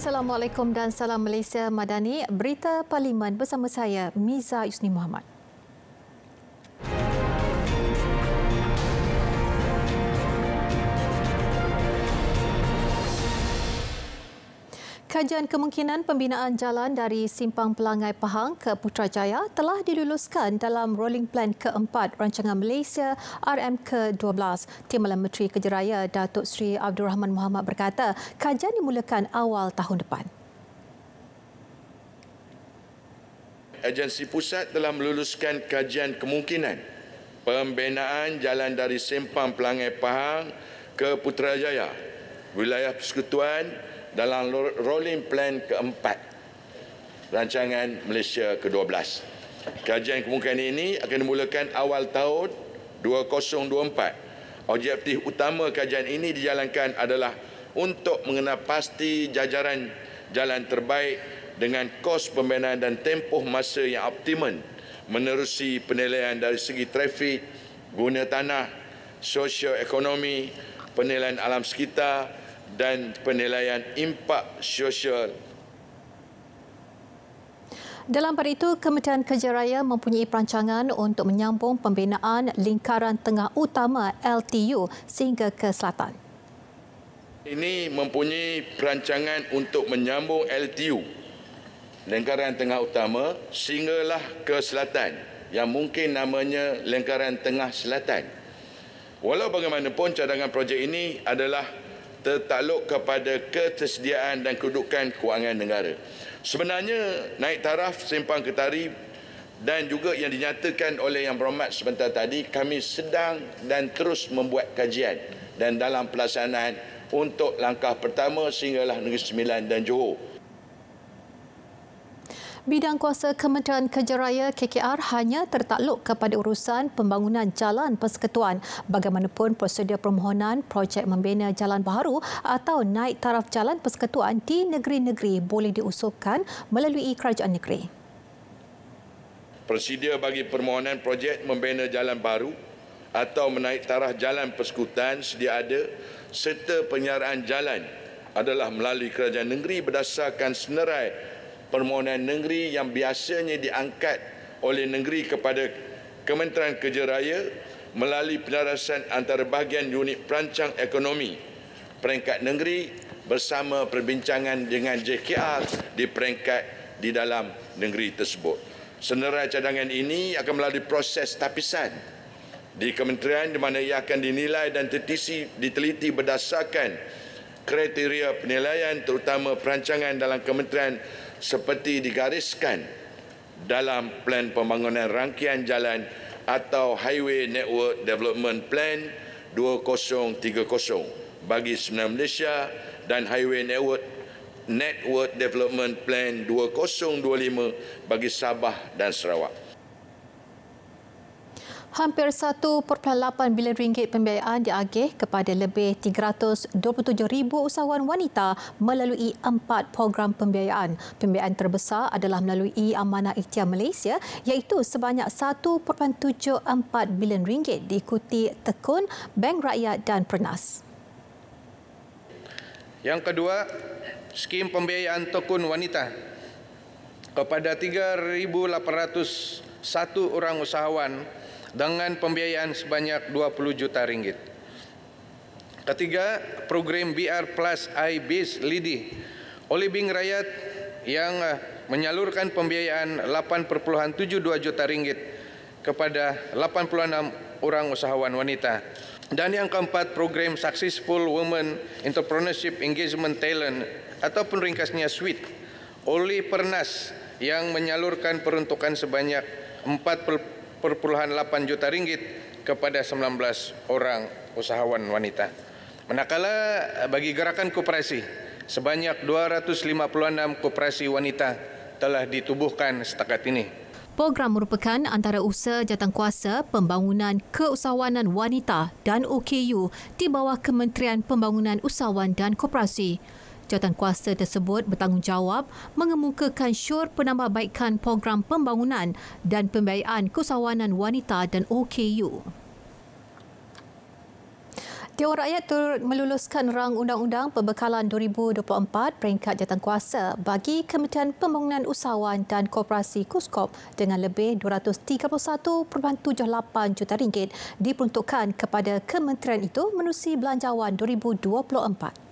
Assalamualaikum dan salam Malaysia Madani. Berita Parlimen bersama saya, Miza Yusni Muhammad. Kajian kemungkinan pembinaan jalan dari Simpang Pelangai Pahang ke Putrajaya telah diluluskan dalam Rolling Plan keempat Rancangan Malaysia RM ke-12. Timbalan Menteri Kejaraya Datuk Seri Abdul Rahman Mohamad berkata, kajian dimulakan awal tahun depan. Agensi Pusat telah meluluskan kajian kemungkinan pembinaan jalan dari Simpang Pelangai Pahang ke Putrajaya, wilayah persekutuan dalam Rolling Plan keempat Rancangan Malaysia ke-12. Kajian kemungkinan ini akan dimulakan awal tahun 2024. Objektif utama kajian ini dijalankan adalah untuk mengenal pasti jajaran jalan terbaik dengan kos pembinaan dan tempoh masa yang optimum menerusi penilaian dari segi trafik, guna tanah, sosio-ekonomi, penilaian alam sekitar dan penilaian impak sosial. Dalam pada itu, Kementerian Kejaraya mempunyai perancangan untuk menyambung pembinaan lingkaran tengah utama LTU sehingga ke selatan. Ini mempunyai perancangan untuk menyambung LTU, lingkaran tengah utama, sehinggalah ke selatan, yang mungkin namanya lingkaran tengah selatan. Walau bagaimanapun, cadangan projek ini adalah tertakluk kepada ketersediaan dan kedudukan kewangan negara. Sebenarnya naik taraf Simpang Ketari dan juga yang dinyatakan oleh Yang Berhormat sebentar tadi, kami sedang dan terus membuat kajian dan dalam pelaksanaan untuk langkah pertama sehinggalah Negeri Sembilan dan Johor. Bidang kuasa Kementerian Kejaraya KKR hanya tertakluk kepada urusan pembangunan jalan persekutuan. Bagaimanapun prosedur permohonan projek membina jalan baharu atau naik taraf jalan persekutuan di negeri-negeri boleh diusulkan melalui kerajaan negeri. Prosedur bagi permohonan projek membina jalan baru atau menaik taraf jalan persekutuan sedia ada serta penyaraan jalan adalah melalui kerajaan negeri berdasarkan senarai permohonan negeri yang biasanya diangkat oleh negeri kepada Kementerian Kejaraya melalui penyelarasan antara bahagian unit perancang ekonomi peringkat negeri bersama perbincangan dengan JKR di peringkat di dalam negeri tersebut. Senarai cadangan ini akan melalui proses tapisan di kementerian di mana ia akan dinilai dan diteliti berdasarkan kriteria penilaian terutama perancangan dalam kementerian seperti digariskan dalam Plan Pembangunan Rangkaian Jalan atau Highway Network Development Plan 2030 bagi Sembilan Malaysia dan Highway Network Development Plan 2025 bagi Sabah dan Sarawak. Hampir 1.8 bilion ringgit pembiayaan diagih kepada lebih 327,000 usahawan wanita melalui 4 program pembiayaan. Pembiayaan terbesar adalah melalui Amanah Ikhtiar Malaysia iaitu sebanyak 1.74 bilion ringgit diikuti Tekun, Bank Rakyat dan Pernas. Yang kedua, skim pembiayaan Tekun Wanita kepada 3,801 orang usahawan dengan pembiayaan sebanyak 20 juta ringgit. Ketiga, program BR Plus I-Base LIDI oleh Bank Rakyat yang menyalurkan pembiayaan 8.72 juta ringgit kepada 86 orang usahawan wanita. Dan yang keempat, program Successful Women Entrepreneurship Engagement Talent ataupun ringkasnya SWIT oleh Pernas yang menyalurkan peruntukan sebanyak 4,8 juta ringgit kepada 19 orang usahawan wanita. Manakala bagi gerakan koperasi, sebanyak 256 koperasi wanita telah ditubuhkan setakat ini. Program merupakan antara usaha jawatankuasa Pembangunan Keusahawanan Wanita dan OKU di bawah Kementerian Pembangunan Usahawan dan Koperasi. Jawatankuasa tersebut bertanggungjawab mengemukakan syur penambahbaikan program pembangunan dan pembiayaan keusahawanan wanita dan OKU. Dewan Rakyat turut meluluskan rang undang-undang pembekalan 2024 peringkat jawatankuasa bagi Kementerian Pembangunan Usahawan dan Koperasi KUSKOP dengan lebih RM231.78 juta diperuntukkan kepada kementerian itu menerusi Belanjawan 2024.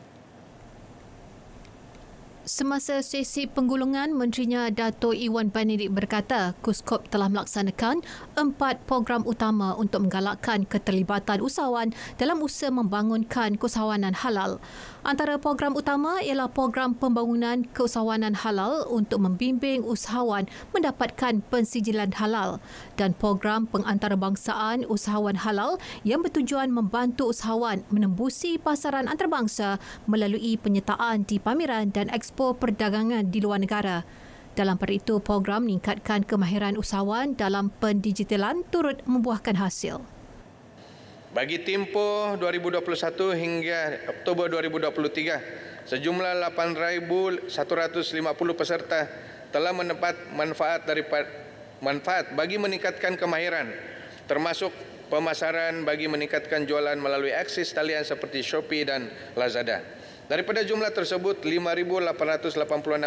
Semasa sesi penggulungan, Menterinya Dato' Iwan Benedict berkata KUSKOP telah melaksanakan 4 program utama untuk menggalakkan keterlibatan usahawan dalam usaha membangunkan keusahawanan halal. Antara program utama ialah program pembangunan keusahawanan halal untuk membimbing usahawan mendapatkan pensijilan halal dan program pengantarbangsaan usahawan halal yang bertujuan membantu usahawan menembusi pasaran antarabangsa melalui penyertaan di pameran dan Expo Perdagangan di luar negara. Dalam pada itu, program meningkatkan kemahiran usahawan dalam pendigitalan turut membuahkan hasil. Bagi tempoh 2021 hingga Oktober 2023, sejumlah 8,150 peserta telah mendapat manfaat bagi meningkatkan kemahiran, termasuk pemasaran bagi meningkatkan jualan melalui akses talian seperti Shopee dan Lazada. Daripada jumlah tersebut, 5,886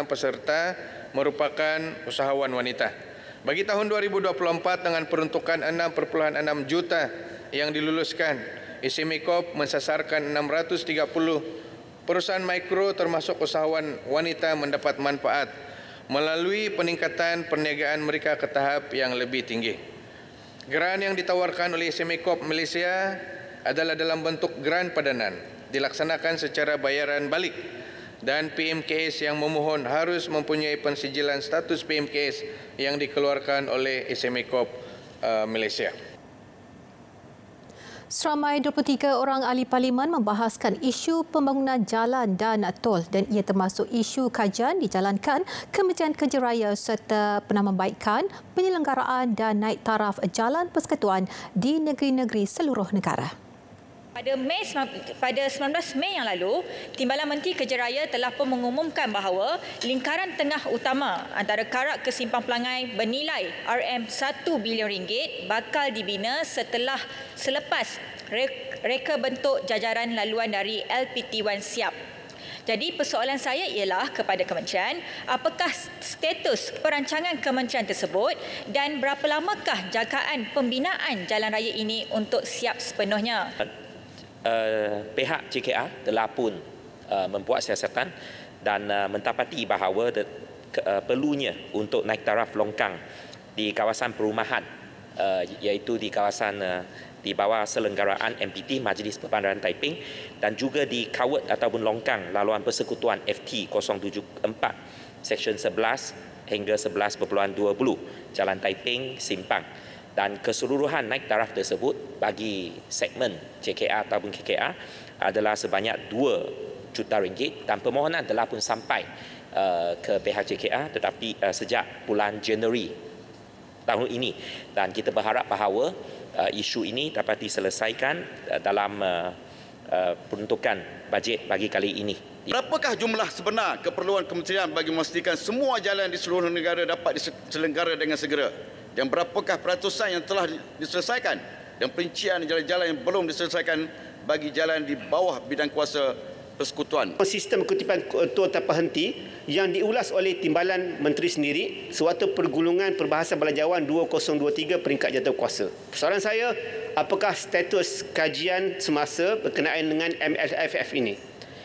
peserta merupakan usahawan wanita. Bagi tahun 2024 dengan peruntukan 6.6 juta yang diluluskan, SME-KOP mensasarkan 630 perusahaan mikro termasuk usahawan wanita mendapat manfaat melalui peningkatan perniagaan mereka ke tahap yang lebih tinggi. Geran yang ditawarkan oleh SME-KOP Malaysia adalah dalam bentuk geran padanan, dilaksanakan secara bayaran balik dan PMKS yang memohon harus mempunyai pensijilan status PMKS yang dikeluarkan oleh SME-KOP Malaysia. Seramai 23 orang ahli parlimen membahaskan isu pembangunan jalan dan tol dan ia termasuk isu kajian dijalankan Kementerian Kerja Raya serta penambahbaikan penyelenggaraan dan naik taraf jalan persekutuan di negeri-negeri seluruh negara. Pada 19 Mei yang lalu, Timbalan Menteri Kerja Raya telah pun mengumumkan bahawa lingkaran tengah utama antara Karak ke Simpang Pelangai bernilai RM1 bilion bakal dibina selepas reka bentuk jajaran laluan dari LPT1 siap. Jadi persoalan saya ialah kepada kementerian, apakah status perancangan kementerian tersebut dan berapa lamakah jangkaan pembinaan jalan raya ini untuk siap sepenuhnya? Pihak JKR telah pun membuat siasatan dan mentapati bahawa perlunya untuk naik taraf longkang di kawasan perumahan iaitu di kawasan di bawah selenggaraan MPT Majlis Perbandaran Taiping dan juga di kawat ataupun longkang laluan persekutuan FT 074 Seksyen 11 hingga 11.20 Jalan Taiping Simpang. Dan keseluruhan naik taraf tersebut bagi segmen JKR ataupun KKR adalah sebanyak RM2 juta dan permohonan telah pun sampai ke pihak JKR tetapi sejak bulan Januari tahun ini dan kita berharap bahawa isu ini dapat diselesaikan dalam peruntukan bajet bagi kali ini. Berapakah jumlah sebenar keperluan kementerian bagi memastikan semua jalan di seluruh negara dapat diselenggara dengan segera? Dan berapakah peratusan yang telah diselesaikan dan perincian jalan-jalan yang belum diselesaikan bagi jalan di bawah bidang kuasa persekutuan? Sistem kutipan ketua tanpa henti yang diulas oleh Timbalan Menteri sendiri sewaktu pergulungan perbahasan Belanjawan 2023 peringkat jawatankuasa. Persoalan saya, apakah status kajian semasa berkenaan dengan MLFF ini?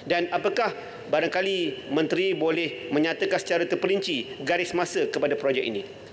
Dan apakah barangkali Menteri boleh menyatakan secara terperinci garis masa kepada projek ini?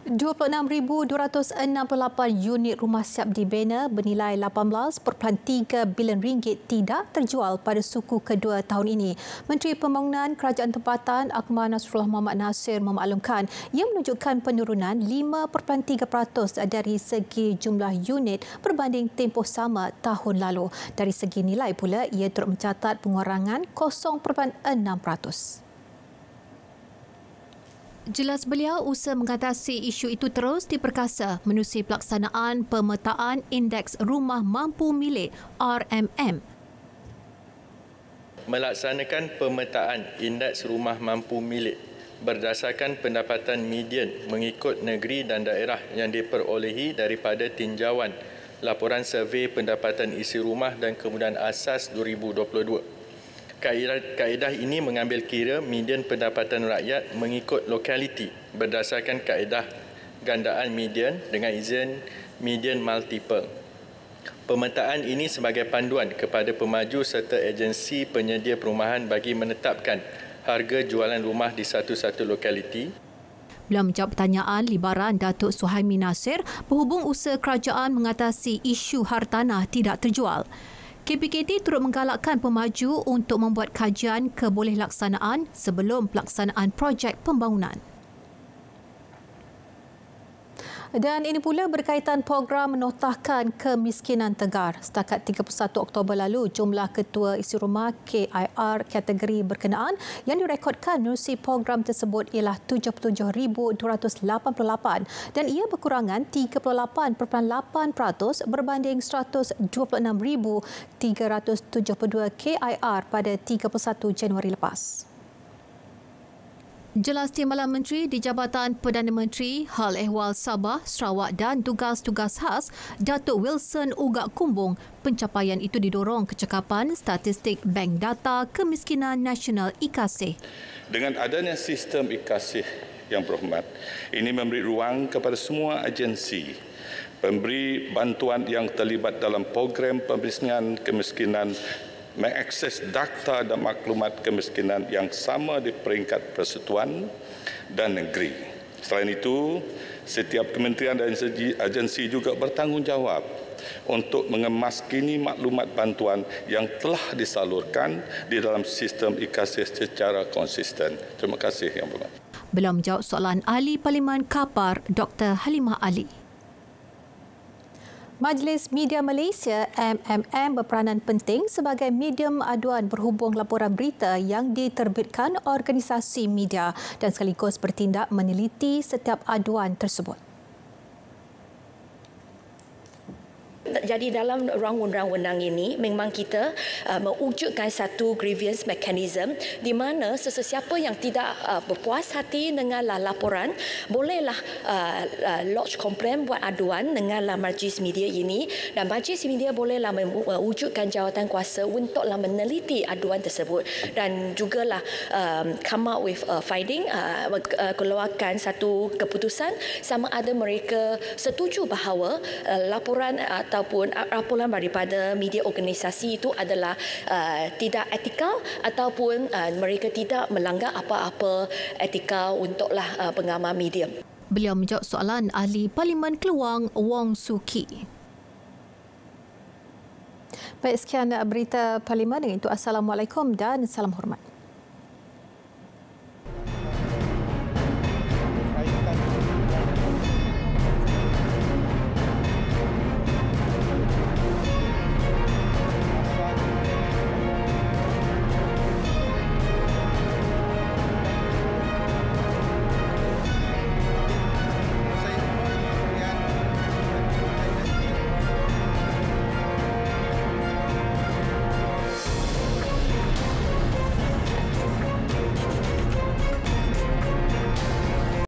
26,268 unit rumah siap dibina bernilai RM18.3 bilion tidak terjual pada suku kedua tahun ini. Menteri Pembangunan Kerajaan Tempatan Akmal Nasrullah Mohamad Nasir memaklumkan ia menunjukkan penurunan 5.3% dari segi jumlah unit berbanding tempoh sama tahun lalu. Dari segi nilai pula, ia turut mencatat pengurangan 0.6%. Jelas beliau, usaha mengatasi isu itu terus diperkasa menerusi pelaksanaan pemetaan Indeks Rumah Mampu Milik RMM. Melaksanakan pemetaan Indeks Rumah Mampu Milik berdasarkan pendapatan median mengikut negeri dan daerah yang diperolehi daripada tinjauan laporan survei pendapatan isi rumah dan kemudahan asas 2022. Kaedah ini mengambil kira median pendapatan rakyat mengikut lokaliti berdasarkan kaedah gandaan median dengan izin median multiple. Pemetaan ini sebagai panduan kepada pemaju serta agensi penyedia perumahan bagi menetapkan harga jualan rumah di satu-satu lokaliti. Beliau menjawab pertanyaan libaran Datuk Suhaimi Nasir berhubung usaha kerajaan mengatasi isu hartanah tidak terjual. KPKT turut menggalakkan pemaju untuk membuat kajian kebolehilaksanaan sebelum pelaksanaan projek pembangunan. Dan ini pula berkaitan program menotahkan kemiskinan tegar. Setakat 31 Oktober lalu, jumlah ketua isi rumah KIR kategori berkenaan yang direkodkan menerusi program tersebut ialah 77,288 dan ia berkurangan 38.8% berbanding 126,372 KIR pada 31 Januari lepas. Jelas Timbalan Menteri di Jabatan Perdana Menteri, Hal Ehwal Sabah, Sarawak dan Tugas-Tugas Khas, Datuk Wilson Ugak Kumbung, pencapaian itu didorong kecekapan statistik Bank Data Kemiskinan Nasional IKASih. Dengan adanya sistem IKASih yang berhormat, ini memberi ruang kepada semua agensi pemberi bantuan yang terlibat dalam program pemberantasan kemiskinan mengakses data dan maklumat kemiskinan yang sama di peringkat persekutuan dan negeri. Selain itu, setiap kementerian dan agensi juga bertanggungjawab untuk mengemaskini maklumat bantuan yang telah disalurkan di dalam sistem IKASih secara konsisten. Terima kasih Yang Berhormat. Beliau menjawab soalan Ahli Parlimen Kapar, Dr. Halimah Ali. Majlis Media Malaysia MMM berperanan penting sebagai medium aduan berhubung laporan berita yang diterbitkan organisasi media dan sekaligus bertindak meneliti setiap aduan tersebut. Jadi dalam ruang undang-undang ini memang kita mewujudkan satu grievance mechanism di mana sesiapa yang tidak berpuas hati dengan laporan bolehlah lodge komplain, buat aduan dengan majlis media ini, dan majlis media bolehlah mewujudkan jawatan kuasa untuklah meneliti aduan tersebut dan jugalah come up with finding, keluarkan satu keputusan sama ada mereka setuju bahawa laporan ataupun laporan daripada media organisasi itu adalah tidak etikal ataupun mereka tidak melanggar apa-apa etikal untuklah pengamal media. Beliau menjawab soalan Ahli Parlimen Keluang Wong Suki. Baik, sekian berita Parlimen. Dengan itu, Assalamualaikum dan salam hormat.